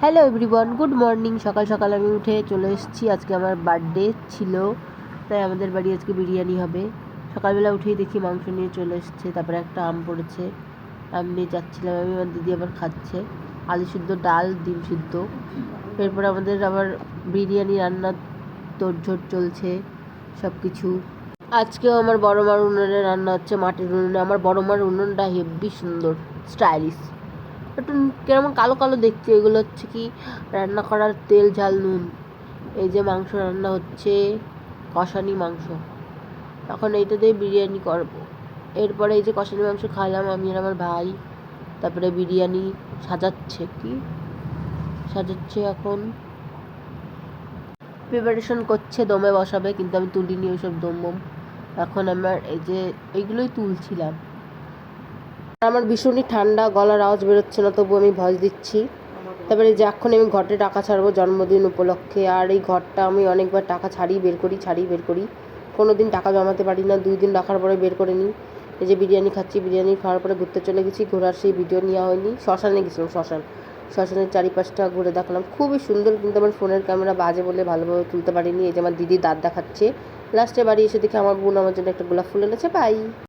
Hello everyone, good morning. সকাল সকাল আমি উঠে চলে এসেছি। আজকে আমার বার্থডে ছিল, তাই আমাদের বাড়ি আজকে বিরিয়ানি হবে। সকালবেলা উঠেই দেখি মাংস নিয়ে চলে এসেছে, তারপরে একটা আম পড়েছে, আম নিয়ে যাচ্ছিলাম আমি, আমার দিদি আবার খাচ্ছে আলু সিদ্ধ, ডাল, ডিম সিদ্ধ। এরপর আমাদের আবার বিরিয়ানি রান্নার তোড়জোড় চলছে সব কিছু। আজকেও আমার বড় মার উনুনে রান্না হচ্ছে, মাটির উনুনে। আমার বড় মার উনুনটা হেব্বি সুন্দর, স্টাইলিশ, একটু কেমন কালো কালো দেখতে। এগুলো হচ্ছে কি রান্না করার তেল, ঝাল, নুন। এই যে মাংস রান্না হচ্ছে, কষানি মাংস, এখন এইটা দিয়ে বিরিয়ানি করব। এরপরে এই যে কষানি মাংস খাইলাম আমি আর আমার ভাই। তারপরে বিরিয়ানি সাজাচ্ছে এখন, প্রিপারেশন করছে, দমে বসাবে, কিন্তু আমি তুলিনি ওইসব দম বম। এখন আমার এই যে এইগুলোই তুলছিলাম। আমার ভীষণই ঠান্ডা, গলার আওয়াজ বেরোচ্ছে না, তবু আমি ভয়েস দিচ্ছি। তারপরে যে এখন আমি ঘরটা টাকা ছাড়বো জন্মদিন উপলক্ষে। আর এই ঘরটা আমি অনেকবার টাকা ছাড়িয়ে বের করি, কোনো দিন টাকা জমাতে পারি না। 2 দিন রাখার পরে বের করে নিই। এই যে বিরিয়ানি খাচ্ছি, বিরিয়ানি খাওয়ার পরে ঘুরতে চলে গেছি। ঘোরার সেই ভিডিও নেওয়া হয়নি। শ্মশানে গেছিলাম, শ্মশানের চারিপাশটা ঘুরে দেখলাম, খুবই সুন্দর, কিন্তু আমার ফোনের ক্যামেরা বাজে বলে ভালোভাবে তুলতে পারিনি। এই যে আমার দিদি দাঁত দেখাচ্ছে। লাস্টে বাড়ি এসে দেখে আমার বোন আমার জন্য একটা গোলাপ ফুল এনেছে। বাই।